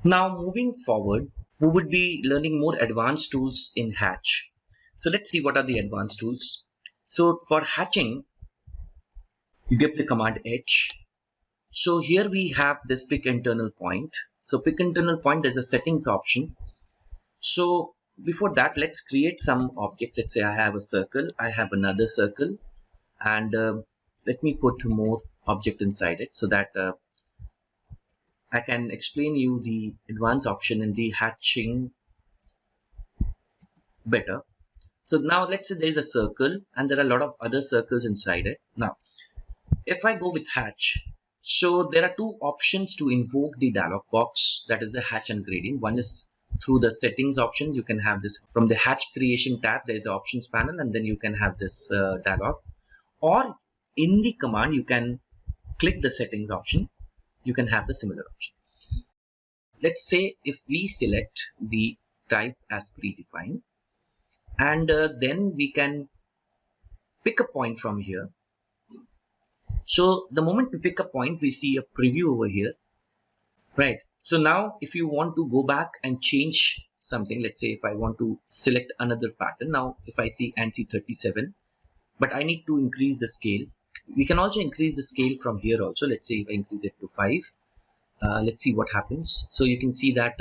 Now moving forward, we would be learning more advanced tools in Hatch. So let's see what are the advanced tools. So for hatching, you give the command H. So here we have this pick internal point. So pick internal point, there's a settings option. So before that, let's create some object. Let's say I have a circle, I have another circle, and let me put more object inside it so that I can explain you the advanced option in the hatching better. So now let's say there is a circle and there are a lot of other circles inside it. Now, if I go with hatch, so there are two options to invoke the dialog box, that is the hatch and gradient. One is through the settings option. You can have this from the hatch creation tab. There is an options panel, and then you can have this dialog, or in the command you can click the settings option. You can have the similar option. Let's say if we select the type as predefined, and then we can pick a point from here. So the moment we pick a point, we see a preview over here, right? So now if you want to go back and change something, let's say if I want to select another pattern, now if I see ANSI 37, but I need to increase the scale, we can also increase the scale from here also. Let's say if I increase it to 5, let's see what happens. So you can see that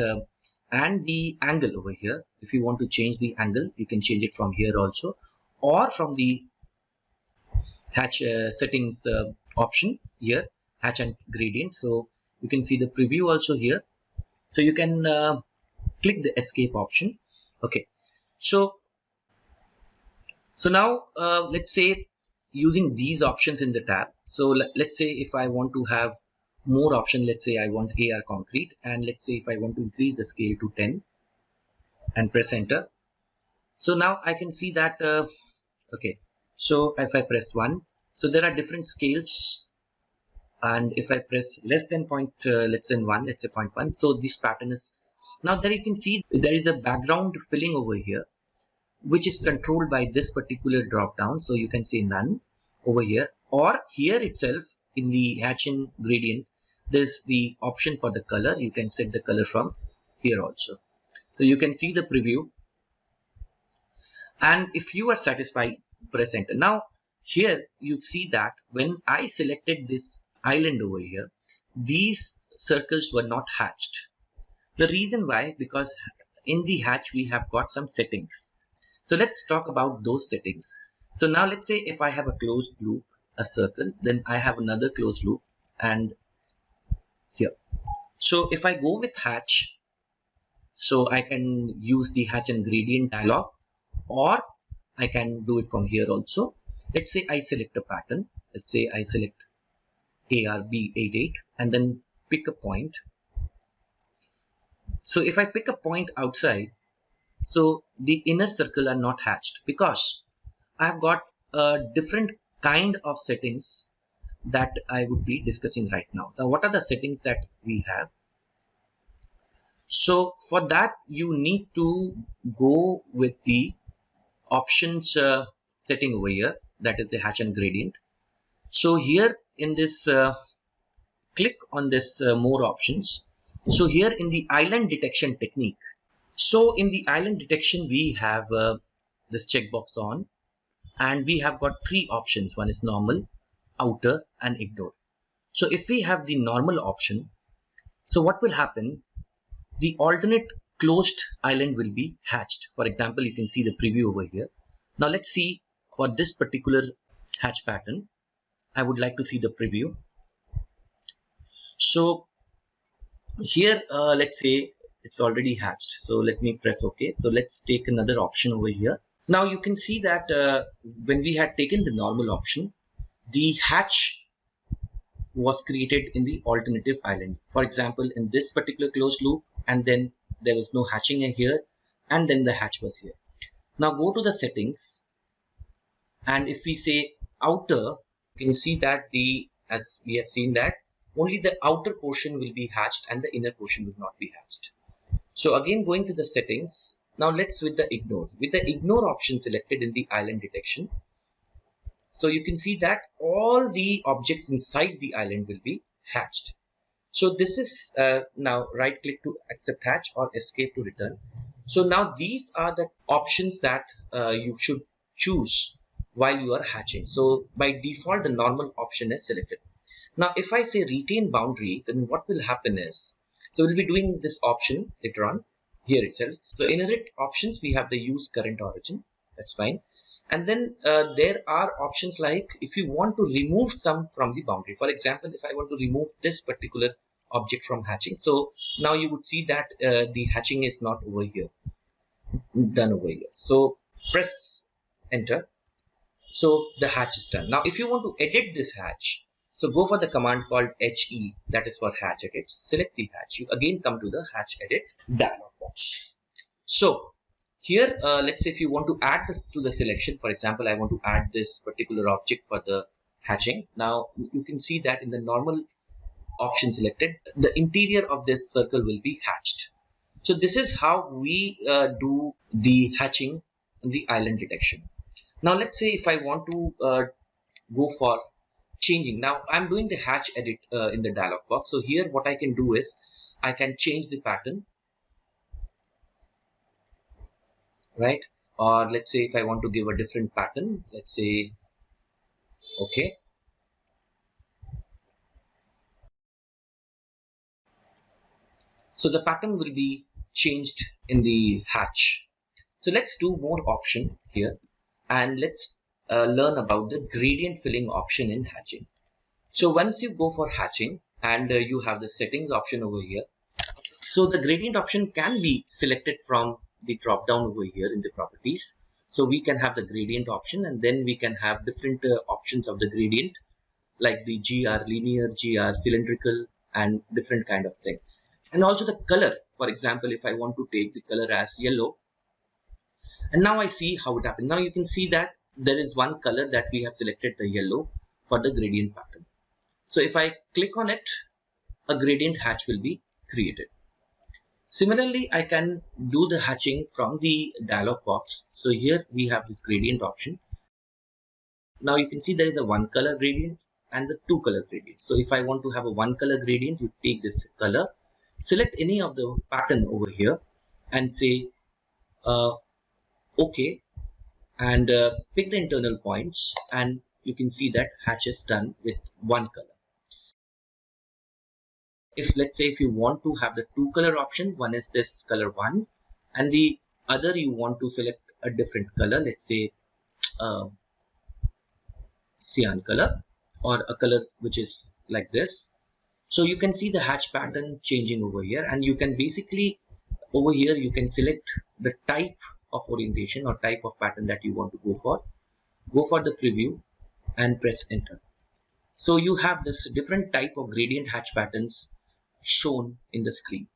and the angle over here, if you want to change the angle, you can change it from here also, or from the hatch settings option here, hatch and gradient. So you can see the preview also here. So you can click the escape option. Okay, so now let's say using these options in the tab. So let's say if I want to have more option, let's say I want AR concrete, and let's say if I want to increase the scale to 10 and press enter. So now I can see that okay, so if I press 1, so there are different scales, and if I press less than let's say 1, let's say 0.1, so this pattern is now there. You can see there is a background filling over here, which is controlled by this particular drop down. So you can say none over here, or here itself in the hatch and gradient, there's the option for the color. You can set the color from here also. So you can see the preview, and if you are satisfied, press enter. Now here you see that when I selected this island over here, these circles were not hatched. The reason why, because in the hatch we have got some settings. So let's talk about those settings. So now let's say if I have a closed loop, a circle, then I have another closed loop, and here. So if I go with hatch, so I can use the hatch and gradient dialog, or I can do it from here also. Let's say I select a pattern. Let's say I select ARB88 and then pick a point. So if I pick a point outside, so the inner circle are not hatched because I've got a different kind of settings that I would be discussing right now. Now, what are the settings that we have? So for that, you need to go with the options setting over here, that is the hatch and gradient. So here in this click on this more options. So here in the island detection technique, so in the island detection we have this checkbox on, and we have got three options. One is normal, outer, and ignore. So if we have the normal option, so what will happen, the alternate closed island will be hatched. For example, you can see the preview over here. Now let's see for this particular hatch pattern. I would like to see the preview. So here let's say it's already hatched, so let me press OK. So let's take another option over here. Now you can see that when we had taken the normal option, the hatch was created in the alternative island. For example, in this particular closed loop, and then there was no hatching here, and then the hatch was here. Now go to the settings, and if we say outer, you can see that as we have seen that only the outer portion will be hatched and the inner portion will not be hatched. So again, going to the settings, now let's with the ignore. With the ignore option selected in the island detection, so you can see that all the objects inside the island will be hatched. So this is now right click to accept hatch or escape to return. So now these are the options that you should choose while you are hatching. So by default, the normal option is selected. Now, if I say retain boundary, then what will happen is, so we'll be doing this option later on here itself. So inherit options, we have the use current origin. That's fine. And then there are options like if you want to remove some from the boundary. For example, if I want to remove this particular object from hatching, so now you would see that the hatching is not over here, done over here. So press enter. So the hatch is done. Now, if you want to edit this hatch, so go for the command called HE, that is for hatch edit. Select the hatch. You again come to the hatch edit dialog box. So here, let's say if you want to add this to the selection, for example, I want to add this particular object for the hatching. Now you can see that in the normal option selected, the interior of this circle will be hatched. So this is how we do the hatching in the island detection. Now let's say if I want to go for changing. Now I'm doing the hatch edit in the dialog box. So here what I can do is I can change the pattern, right? Or let's say if I want to give a different pattern, let's say okay. So the pattern will be changed in the hatch. So let's do more option here and let's learn about the gradient filling option in hatching. So once you go for hatching and you have the settings option over here, so the gradient option can be selected from the drop down over here in the properties. So we can have the gradient option and then we can have different options of the gradient like the GR, linear, GR, cylindrical and different kind of thing. And also the color. For example, if I want to take the color as yellow, and now I see how it happened. Now you can see that there is one color that we have selected, the yellow, for the gradient pattern. So if I click on it, a gradient hatch will be created. Similarly, I can do the hatching from the dialog box. So here we have this gradient option. Now you can see there is a one color gradient and the two color gradient. So if I want to have a one color gradient, you take this color, select any of the pattern over here and say OK, and pick the internal points, and you can see that hatch is done with one color. If let's say if you want to have the two color option, one is this color one and the other you want to select a different color, let's say cyan color or a color which is like this. So you can see the hatch pattern changing over here, and you can basically over here you can select the type of orientation or type of pattern that you want to go for the preview and press enter. So you have this different type of gradient hatch patterns shown in the screen.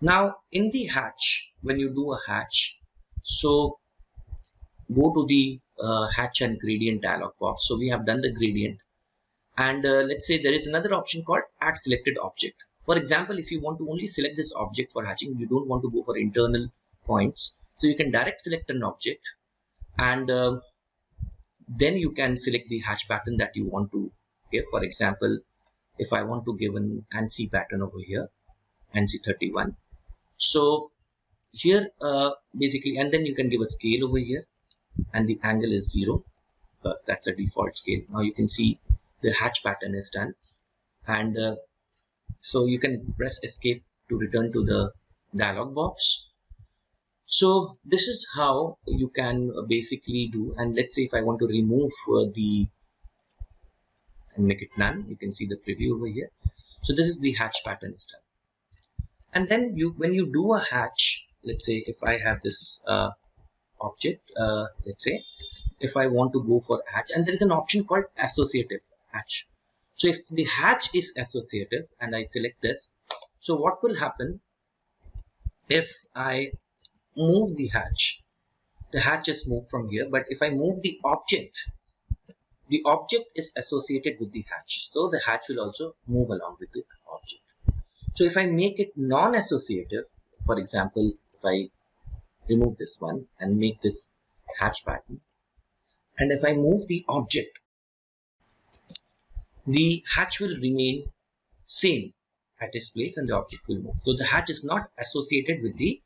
Now in the hatch, when you do a hatch, so go to the hatch and gradient dialog box. So we have done the gradient, and let's say there is another option called add selected object. For example, if you want to only select this object for hatching, you don't want to go for internal points, so you can direct select an object and then you can select the hatch pattern that you want to give. For example, if I want to give an ANSI pattern over here, ANSI 31, so here basically, and then you can give a scale over here and the angle is 0 because that's the default scale. Now you can see the hatch pattern is done, and so you can press escape to return to the dialog box. So this is how you can basically do. And let's say if I want to remove and make it none, you can see the preview over here. So this is the hatch pattern is done. And then when you do a hatch, let's say if I have this object, let's say if I want to go for hatch, and there is an option called associative hatch. So if the hatch is associative and I select this, so what will happen if I move the hatch is moved from here, but if I move the object is associated with the hatch, so the hatch will also move along with the object. So if I make it non-associative, for example, if I remove this one and make this hatch pattern, and if I move the object, the hatch will remain same at its place and the object will move. So the hatch is not associated with the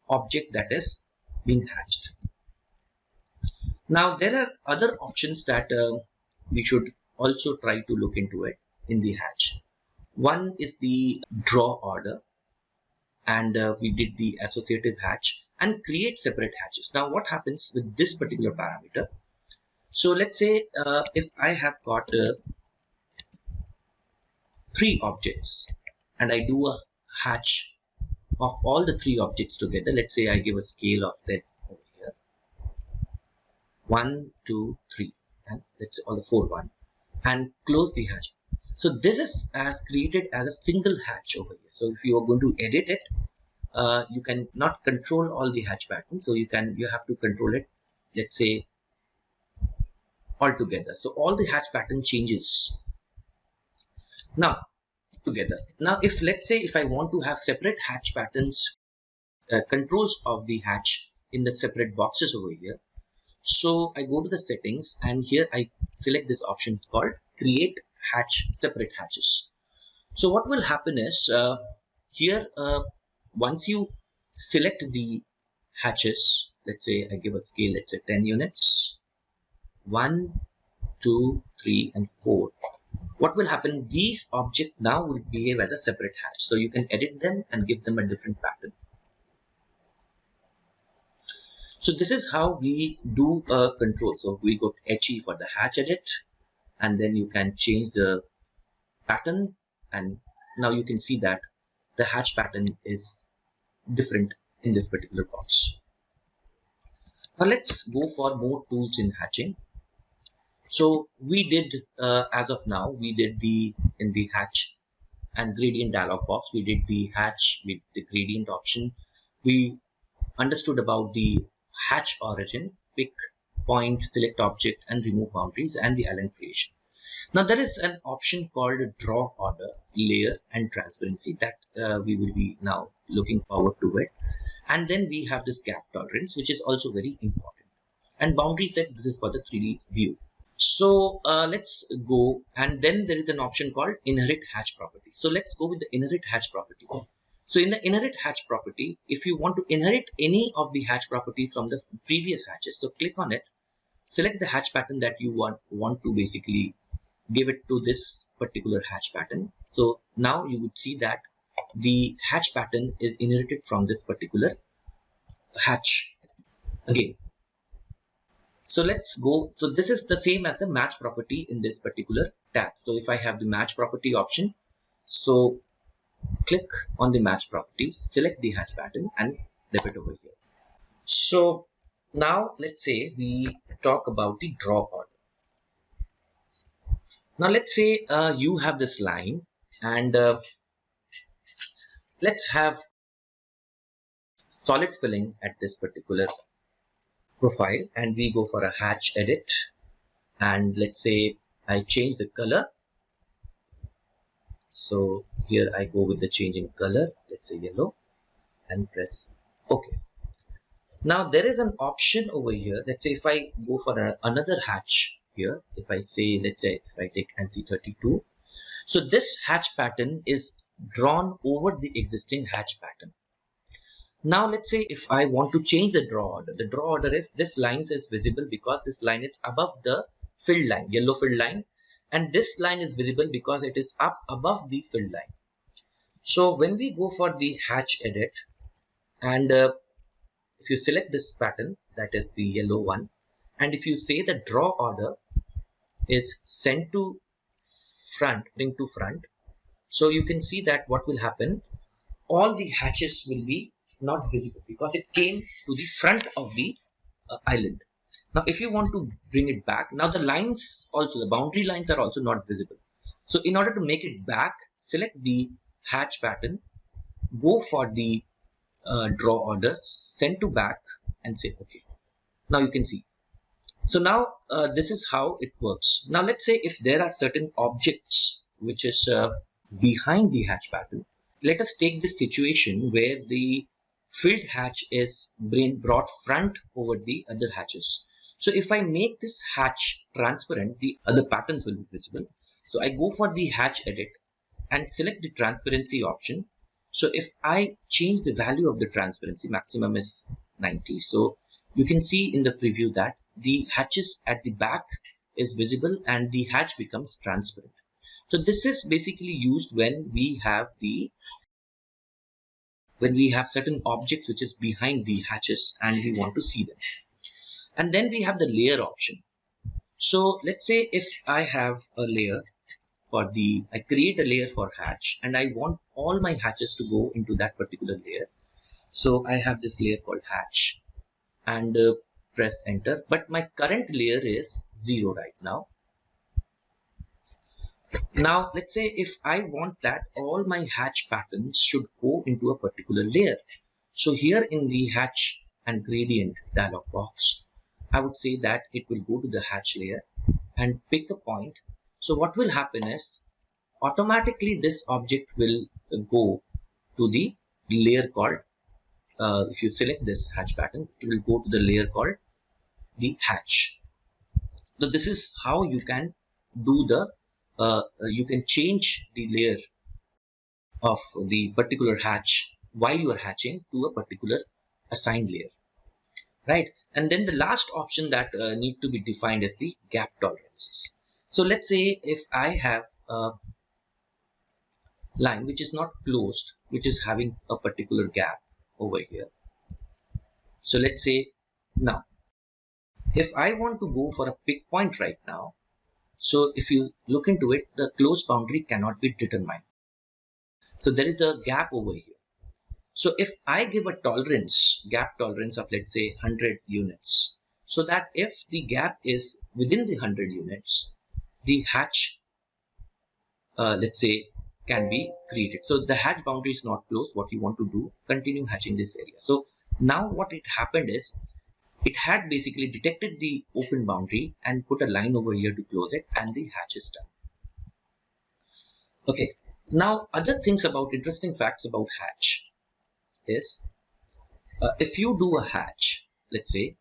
object that is being hatched. Now there are other options that we should also try to look into it in the hatch. One is the draw order, and we did the associative hatch and create separate hatches. Now what happens with this particular parameter? So let's say if I have got 3 objects and I do a hatch of all the 3 objects together. Let's say I give a scale of 10 over here, 1, 2, 3, and let's say all the 4 1, and close the hatch. So this is as created as a single hatch over here. So if you are going to edit it, you can not control all the hatch patterns. So you have to control it, let's say, all together. So all the hatch pattern changes now together. Now if let's say if I want to have separate hatch patterns, controls of the hatch in the separate boxes over here, so I go to the settings and here I select this option called create hatch separate hatches. So what will happen is here once you select the hatches, let's say I give a scale, let's say 10 units, 1, 2, 3 and 4. What will happen? These objects now will behave as a separate hatch. So you can edit them and give them a different pattern. So this is how we do control. So we go to HE for the hatch edit, and then you can change the pattern, and now you can see that the hatch pattern is different in this particular box. Now let's go for more tools in hatching. So we did as of now we did in the hatch and gradient dialog box, we did the hatch with the gradient option. We understood about the hatch origin, pick point, select object and remove boundaries, and the island creation. Now there is an option called draw order, layer and transparency that we will be now looking forward to it. And then we have this gap tolerance, which is also very important, and boundary set. This is for the 3D view. So let's go, and then there is an option called inherit hatch property. So let's go with the inherit hatch property. So in the inherit hatch property, if you want to inherit any of the hatch properties from the previous hatches, so click on it, select the hatch pattern that you want to basically give it to this particular hatch pattern. So now you would see that the hatch pattern is inherited from this particular hatch again. So let's go. So this is the same as the match property in this particular tab. So if I have the match property option, so click on the match property, select the hatch pattern and flip it over here. So now let's say we talk about the draw order. Now let's say you have this line, and let's have solid filling at this particular profile, and we go for a hatch edit, and let's say I change the color. So here I go with the change in color, let's say yellow, and press OK. Now there is an option over here. Let's say if I go for another hatch here, if I say, let's say if I take NC32, so this hatch pattern is drawn over the existing hatch pattern. Now let's say if I want to change the draw order is this line is visible because this line is above the filled line, yellow filled line, and this line is visible because it is up above the filled line. So when we go for the hatch edit, and if you select this pattern, that is the yellow one, and if you say the draw order is sent to front, bring to front, so you can see that what will happen, all the hatches will be not visible because it came to the front of the island. Now if you want to bring it back, now the lines also, the boundary lines are also not visible. So in order to make it back, select the hatch pattern, go for the draw order, send to back, and say OK. Now you can see. So now this is how it works. Now let's say if there are certain objects which is behind the hatch pattern, let us take this situation where the filled hatch is brought front over the other hatches. So if I make this hatch transparent, the other patterns will be visible. So I go for the hatch edit, and select the transparency option. So if I change the value of the transparency, maximum is 90. So you can see in the preview that the hatches at the back is visible and the hatch becomes transparent. So this is basically used when we have certain objects which is behind the hatches and we want to see them. And then we have the layer option. So let's say if I have a layer I create a layer for hatch and I want all my hatches to go into that particular layer. So I have this layer called hatch and press enter, but my current layer is 0 right now. Now let's say if I want that all my hatch patterns should go into a particular layer. So here in the hatch and gradient dialog box, I would say that it will go to the hatch layer and pick a point. So what will happen is automatically this object will go to the layer called, if you select this hatch pattern, it will go to the layer called the hatch. So this is how you can do you can change the layer of the particular hatch while you are hatching to a particular assigned layer, right? And then the last option that need to be defined is the gap tolerances. So let's say if I have a line which is not closed, which is having a particular gap over here. So let's say now if I want to go for a pick point right now, so if you look into it, the closed boundary cannot be determined. So there is a gap over here. So if I give a gap tolerance of let's say 100 units, so that if the gap is within the 100 units, the hatch, let's say, can be created. So the hatch boundary is not closed. What you want to do, continue hatching this area. So now what it happened is, it had basically detected the open boundary and put a line over here to close it, and the hatch is done. Okay, now other things about interesting facts about hatch is if you do a hatch, let's say,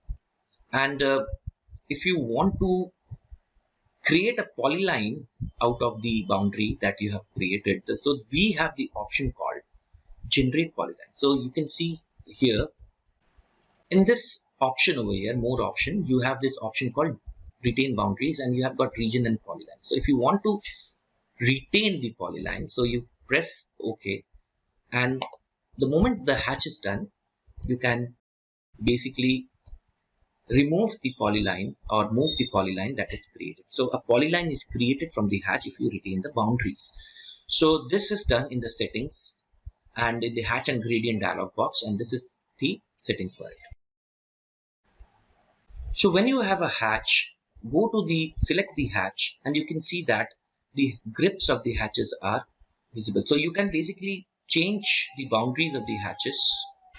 and if you want to create a polyline out of the boundary that you have created, so we have the option called generate polyline. So you can see here in this option over here, more option, you have this option called retain boundaries, and you have got region and polyline. So if you want to retain the polyline, so you press OK, and the moment the hatch is done, you can basically remove the polyline or move the polyline that is created. So a polyline is created from the hatch if you retain the boundaries. So this is done in the settings and in the hatch and gradient dialog box, and this is the settings for it. So when you have a hatch, go to select the hatch, and you can see that the grips of the hatches are visible. So you can basically change the boundaries of the hatches.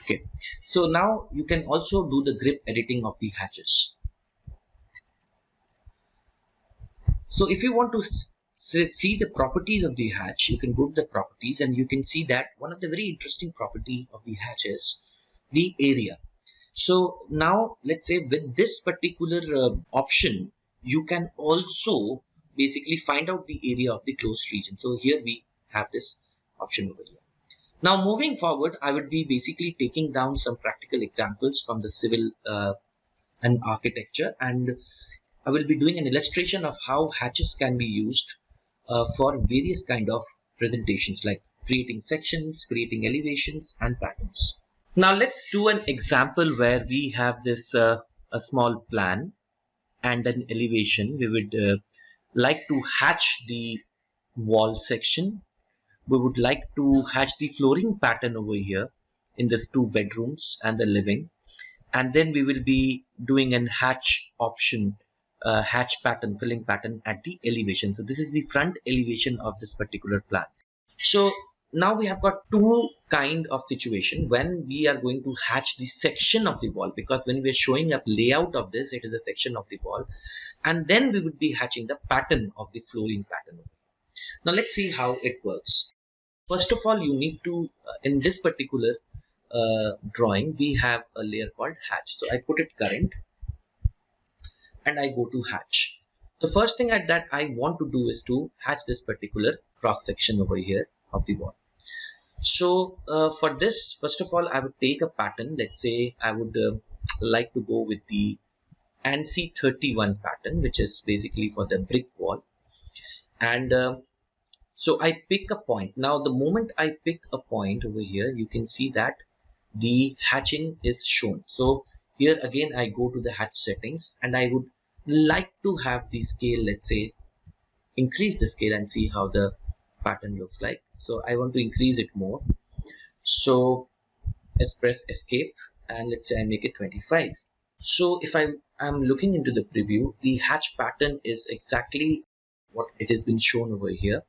Okay, so now you can also do the grip editing of the hatches. So if you want to see the properties of the hatch, you can go to the properties, and you can see that one of the very interesting property of the hatch is the area. So now let's say with this particular option, you can also basically find out the area of the closed region. So here we have this option over here. Now moving forward, I would be basically taking down some practical examples from the civil and architecture, and I will be doing an illustration of how hatches can be used for various kind of presentations, like creating sections, creating elevations and patterns. Now let's do an example where we have this a small plan and an elevation. We would like to hatch the wall section. We would like to hatch the flooring pattern over here in these 2 bedrooms and the living, and then we will be doing an hatch option, hatch pattern, filling pattern at the elevation. So this is the front elevation of this particular plan. So now we have got 2 kind of situation when we are going to hatch the section of the wall, because when we are showing up layout of this, it is a section of the wall, and then we would be hatching the pattern of the flooring pattern. Now let's see how it works. First of all, you need to, in this particular drawing, we have a layer called hatch. So I put it current and I go to hatch. The first thing that I want to do is to hatch this particular cross section over here of the wall. So for this, first of all, I would take a pattern. Let's say I would like to go with the ANSI 31 pattern, which is basically for the brick wall. And so I pick a point. Now the moment I pick a point over here, you can see that the hatching is shown. So here again I go to the hatch settings, and I would like to have the scale, let's say increase the scale and see how the pattern looks like. So I want to increase it more. So let's press escape, and let's say I make it 25. So if I'm looking into the preview, the hatch pattern is exactly what it has been shown over here.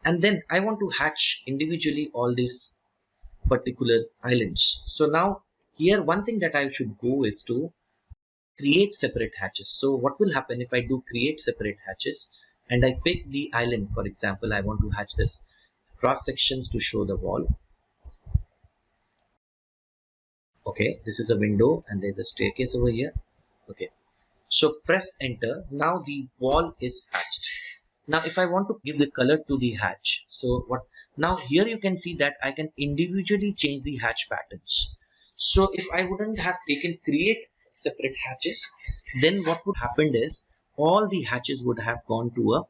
And then I want to hatch individually all these particular islands. So now here one thing that I should go is to create separate hatches. So what will happen if I do create separate hatches and I pick the island? For example, I want to hatch this cross sections to show the wall. Okay, this is a window and there's a staircase over here. Okay, so press enter. Now the wall is hatched. Now if I want to give the color to the hatch, so what now here you can see that I can individually change the hatch patterns. So if I wouldn't have taken create separate hatches, then what would happen is all the hatches would have gone to a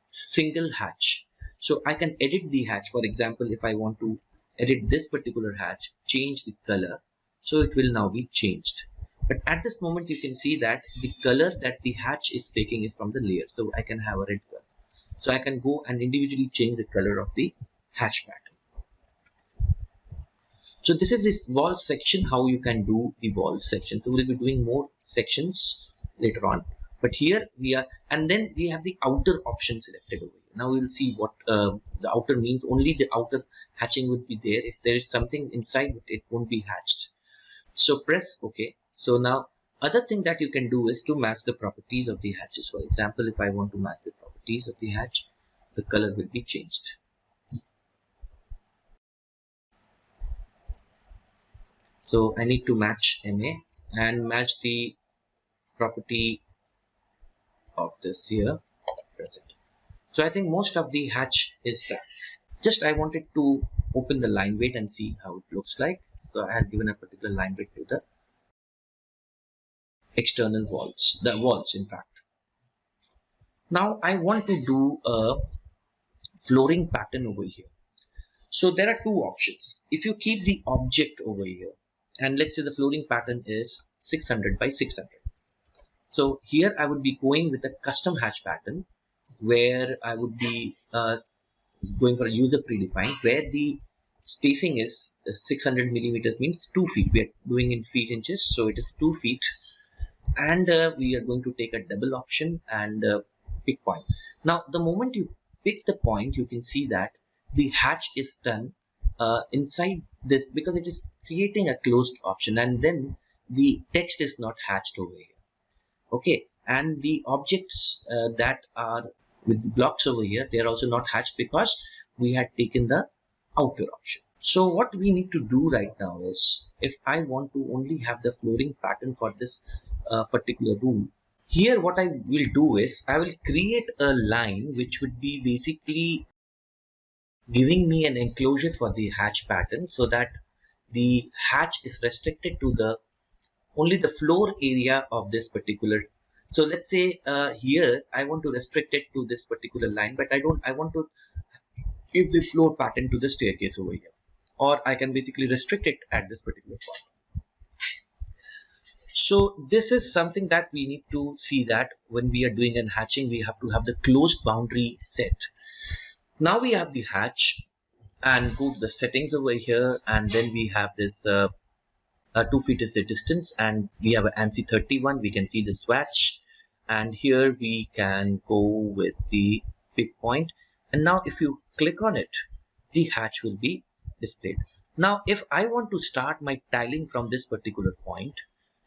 single hatch. So I can edit the hatch. For example, if I want to edit this particular hatch, change the color, so it will now be changed. But at this moment you can see that the color that the hatch is taking is from the layer. So I can have a red color. So I can go and individually change the color of the hatch pattern. So this is this wall section, how you can do the wall section. So we'll be doing more sections later on. But here we are, and then we have the outer option selected over here. Now we will see what the outer means. Only the outer hatching would be there. If there is something inside it won't be hatched. So press OK. So now other thing that you can do is to match the properties of the hatches. For example, if I want to match the properties of the hatch, the color will be changed. So I need to match MA and match the property of this here present. So I think most of the hatch is done. Just I wanted to open the line weight and see how it looks like. So I had given a particular line weight to the external walls, the walls in fact. Now I want to do a flooring pattern over here. So there are two options. If you keep the object over here, and let's say the flooring pattern is 600 by 600. So here I would be going with a custom hatch pattern where I would be going for a user predefined, where the spacing is 600 millimeters, means 2 feet. We are doing in feet inches, so it is 2 feet. And we are going to take a double option and pick point. Now the moment you pick the point, you can see that the hatch is done inside this, because it is creating a closed option, and then the text is not hatched over here. Okay, and the objects that are with the blocks over here, they are also not hatched because we had taken the outer option. So what we need to do right now is, if I want to only have the flooring pattern for this particular room, here what I will do is I will create a line which would be basically giving me an enclosure for the hatch pattern, so that the hatch is restricted to the only the floor area of this particular. So let's say here I want to restrict it to this particular line, but I want to give the floor pattern to the staircase over here, or I can basically restrict it at this particular point. So this is something that we need to see, that when we are doing an hatching, we have to have the closed boundary set. Now we have the hatch, and go to the settings over here, and then we have this 2 feet is the distance, and we have an ANSI 31. We can see the swatch, and here we can go with the pick point, and now if you click on it, the hatch will be displayed. Now if I want to start my tiling from this particular point,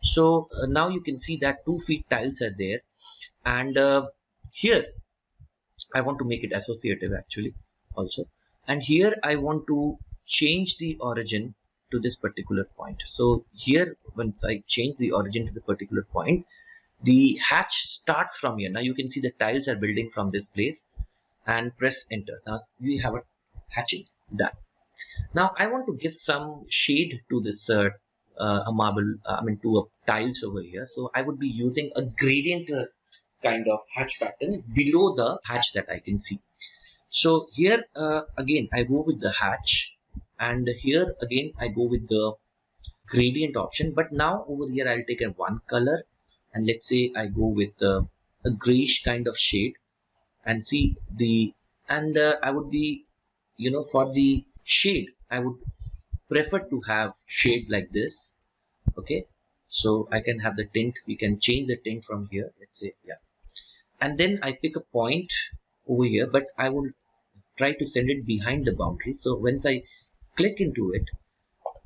so now you can see that 2 feet tiles are there, and here I want to make it associative actually also, and here I want to change the origin to this particular point. So here once I change the origin to the particular point, the hatch starts from here. Now you can see the tiles are building from this place, and press enter. Now we have a hatching done. Now I want to give some shade to this a marble, to a tiles over here. So I would be using a gradient kind of hatch pattern below the hatch that I can see. So here again I go with the hatch, and here again I go with the gradient option. But now over here I'll take a one color, and let's say I go with a grayish kind of shade, and see the I would be, for the shade I would prefer to have shade like this. Okay, so I can have the tint, we can change the tint from here, let's say, yeah, and then I pick a point over here, but I will try to send it behind the boundary. So once I click into it,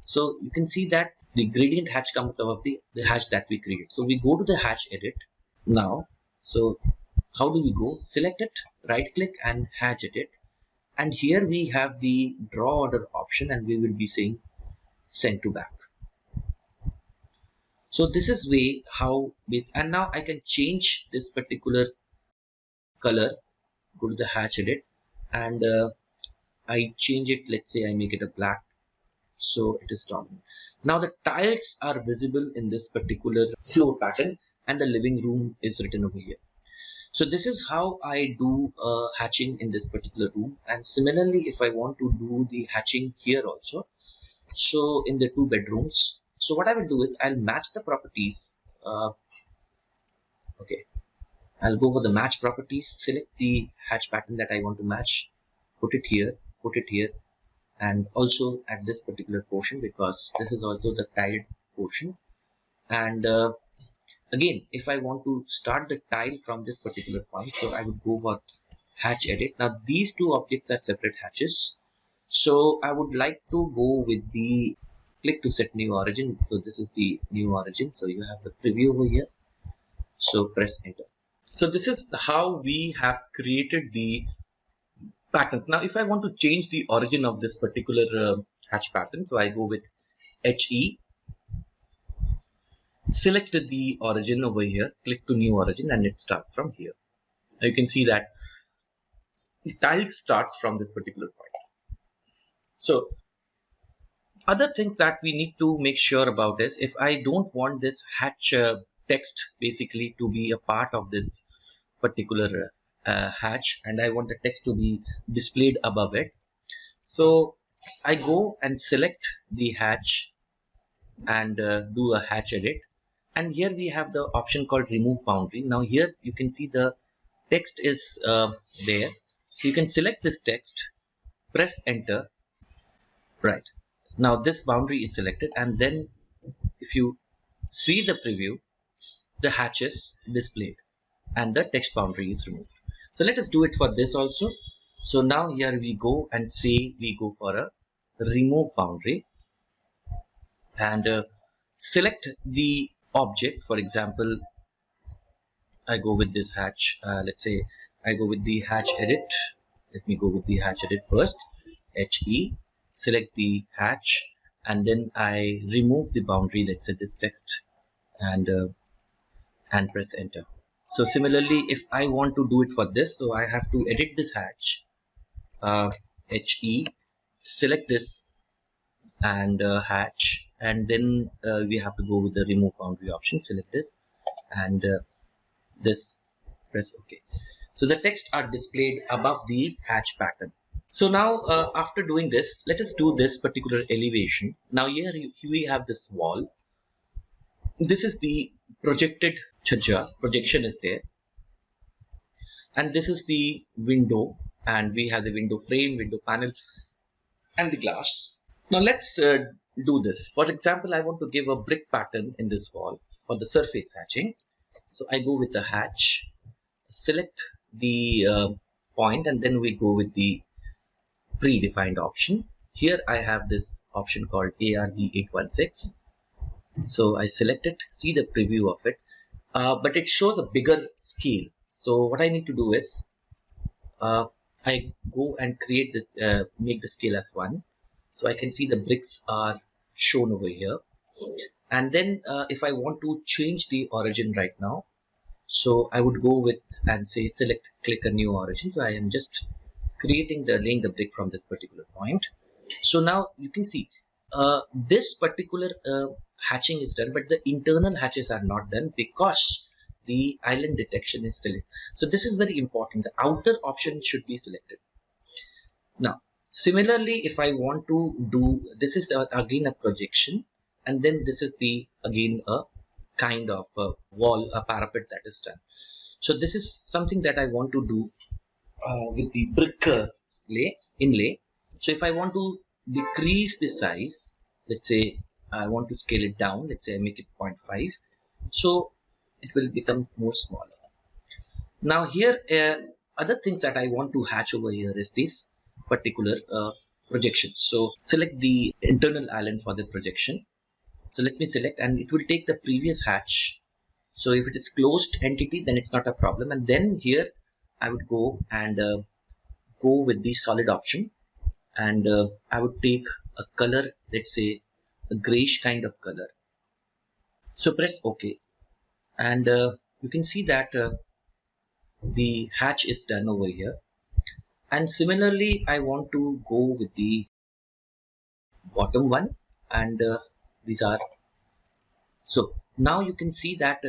so you can see that the gradient hatch comes out of the hatch that we created. So we go to the hatch edit now. So how do we go? Select it, right click and hatch edit, and here we have the draw order option, and we will be saying send to back. So this is way how this, and now I can change this particular color. Go to the hatch edit, and I change it, let's say I make it a black, so it is dominant. Now the tiles are visible in this particular floor pattern, and the living room is written over here. So this is how I do hatching in this particular room. And similarly, if I want to do the hatching here also, so in the two bedrooms, so what I will do is I'll match the properties. Okay, I'll go over the match properties, select the hatch pattern that I want to match, put it here, and also at this particular portion, because this is also the tiled portion. And again, if I want to start the tile from this particular point, so I would go for hatch edit. Now these two objects are separate hatches, so I would like to go with the click to set new origin. So this is the new origin, so you have the preview over here, so press enter. So this is how we have created the patterns. Now if I want to change the origin of this particular hatch pattern, so I go with HE, select the origin over here, click to new origin, and it starts from here. Now you can see that the tile starts from this particular point. So other things that we need to make sure about is, if I don't want this hatch text basically to be a part of this particular hatch, and I want the text to be displayed above it, so I go and select the hatch and do a hatch edit, and here we have the option called remove boundary. Now here you can see the text is there, so you can select this text, press enter. Right, now this boundary is selected, and then if you see the preview, the hatch is displayed and the text boundary is removed. So let us do it for this also. So now here we go and say we go for a remove boundary, and select the object. For example, I go with this hatch. Let's say I go with the hatch edit. Let me go with the hatch edit first. HE, select the hatch, and then I remove the boundary. Let's say this text, and press enter. So similarly, if I want to do it for this, so I have to edit this hatch. HE, select this and hatch, and then we have to go with the remove boundary option. Select this and this, press OK. So the text are displayed above the hatch pattern. So now after doing this, let us do this particular elevation. Now here we have this wall. This is the projected chhaja, projection is there, and this is the window, and we have the window frame, window panel, and the glass. Now let's do this. For example, I want to give a brick pattern in this wall for the surface hatching. So I go with the hatch, select the point, and then we go with the predefined option. Here I have this option called ARV816. So I select it, see the preview of it, but it shows a bigger scale. So what I need to do is I go and create this, make the scale as 1. So I can see the bricks are shown over here. And then if I want to change the origin right now, So I would go with and say select click a new origin. So I am just laying the brick from this particular point. So now you can see this particular hatching is done, but the internal hatches are not done because the island detection is selected. So this is very important. The outer option should be selected. Now, similarly, if I want to do, this is again a projection, and then this is again a kind of a wall, a parapet that is done. So this is something that I want to do with the brick inlay. So if I want to decrease the size, let's say I want to scale it down, let's say I make it 0.5, so it will become more smaller. Now here, other things that I want to hatch over here is this particular projection. So select the internal island for the projection. So let me select, and it will take the previous hatch. So if it is closed entity, then it's not a problem. And then here I would go and go with the solid option, and I would take a color, let's say a grayish kind of color. So press OK, and you can see that the hatch is done over here. And similarly, I want to go with the bottom one, and these are, so now you can see that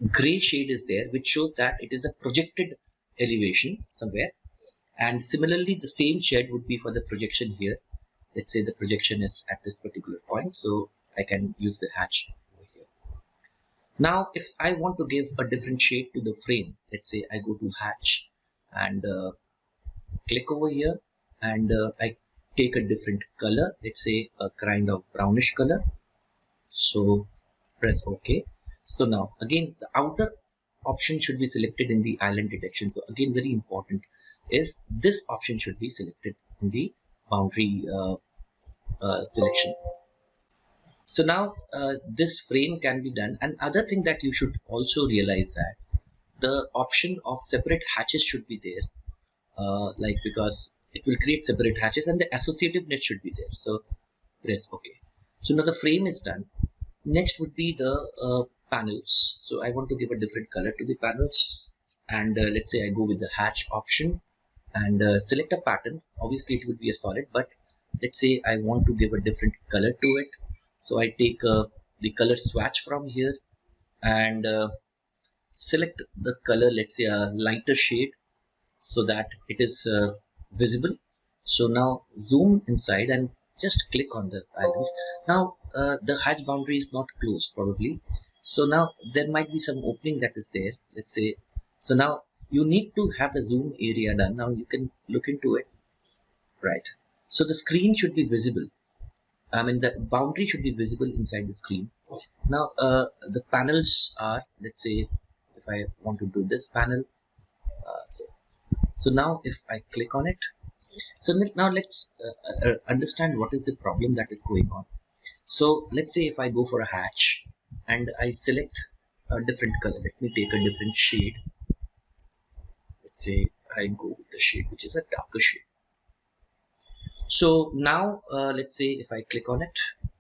gray shade is there, which shows that it is a projected elevation somewhere. And similarly, the same shade would be for the projection here. Let's say the projection is at this particular point, so I can use the hatch over here. Now if I want to give a different shade to the frame, let's say I go to hatch and click over here, and I take a different color, let's say a kind of brownish color. So press OK. So now again the outer option should be selected in the island detection. So again, very important is this option should be selected in the boundary selection. So now this frame can be done. And other thing that you should also realize that the option of separate hatches should be there, like because it will create separate hatches, and the associativeness should be there. So press OK. So now the frame is done. Next would be the panels. So I want to give a different color to the panels, and let's say I go with the hatch option and select a pattern. Obviously it would be a solid, but let's say I want to give a different color to it. So I take the color swatch from here and select the color, let's say a lighter shade, so that it is visible. So now zoom inside and just click on the island. Now the hatch boundary is not closed probably, so now there might be some opening that is there, let's say. So now you need to have the zoom area done. Now you can look into it, right? So the screen should be visible. I mean the boundary should be visible inside the screen. Now the panels are, let's say if I want to do this panel, so now if I click on it, so now let's understand what is the problem that is going on. So let's say if I go for a hatch and I select a different color, let me take a different shade. Let's say I go with the shade which is a darker shade. So now let's say if I click on it,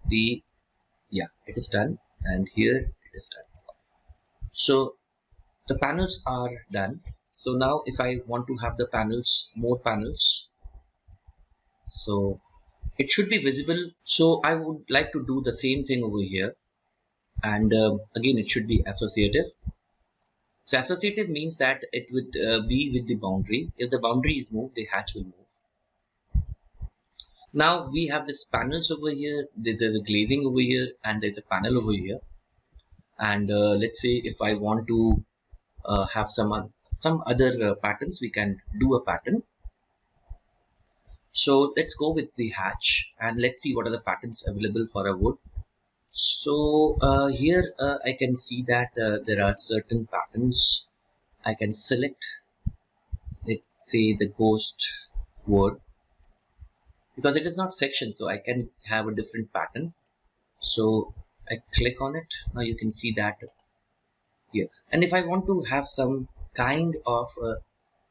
it is done, and here it is done. So the panels are done. So now if I want to have the panels, more panels, so it should be visible. So I would like to do the same thing over here, and again it should be associative. So associative means that it would be with the boundary. If the boundary is moved, the hatch will move. Now we have this panels over here, there's a glazing over here, and there's a panel over here. And let's say if I want to have some other patterns, we can do a pattern. So let's go with the hatch and let's see what are the patterns available for a wood. So here I can see that there are certain patterns. I can select, let's say the ghost wood, because it is not section, so I can have a different pattern. So I click on it. Now you can see that here. And if I want to have some kind of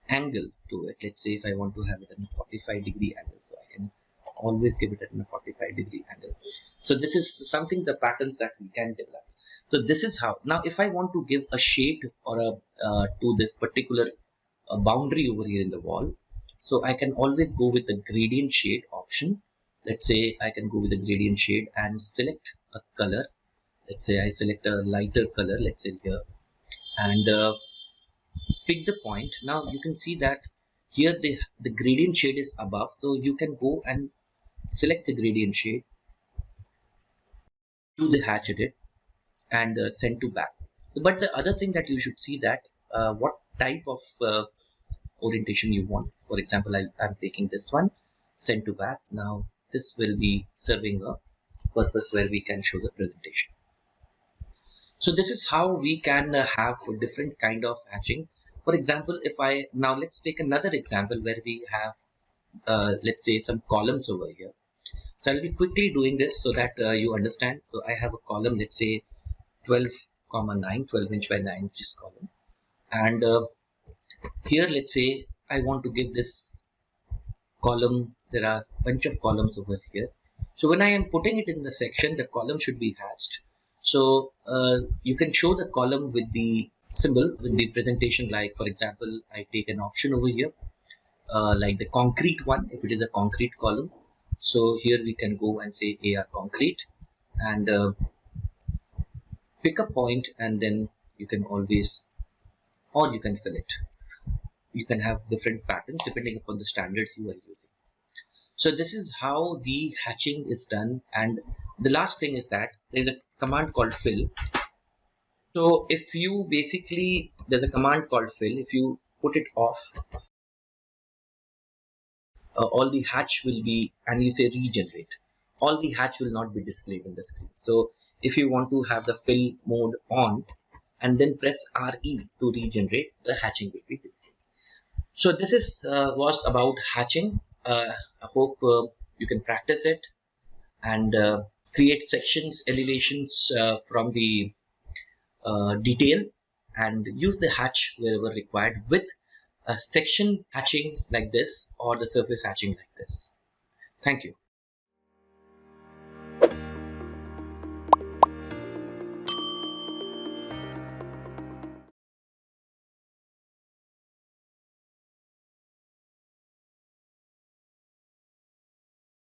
angle to it, let's say if I want to have it at a 45-degree angle, so I can always give it at a 45-degree angle. So this is something, the patterns that we can develop. So this is how. Now if I want to give a shade or a to this particular boundary over here in the wall, so I can always go with the gradient shade option. Let's say I can go with the gradient shade and select a color. Let's say I select a lighter color, let's say here, and pick the point. Now you can see that here the gradient shade is above, so you can go and select the gradient shade, do the hatch edit, and send to back. But the other thing that you should see that what type of orientation you want. For example, I'm taking this one, send to back. Now this will be serving a purpose where we can show the presentation. So this is how we can have a different kind of hatching. For example, if I now let's take another example where we have let's say some columns over here. So I'll be quickly doing this so that you understand. So I have a column, let's say 12,9, 12 inch by 9 inches column, and here let's say I want to give this column, there are a bunch of columns over here. So when I am putting it in the section, the column should be hatched. So you can show the column with the symbol with the presentation, like for example I take an option over here like the concrete one, if it is a concrete column. So here we can go and say AR concrete and pick a point, and then you can always, or you can fill it. You can have different patterns depending upon the standards you are using. So this is how the hatching is done. And the last thing is that there's a command called fill. So if you basically, there's a command called fill, if you put it off, all the hatch will be, and you say regenerate, all the hatch will not be displayed in the screen. So if you want to have the fill mode on and then press RE to regenerate, the hatching will be displayed. So this is was about hatching. I hope you can practice it and create sections, elevations from the detail, and use the hatch wherever required with a section hatching like this or the surface hatching like this. Thank you.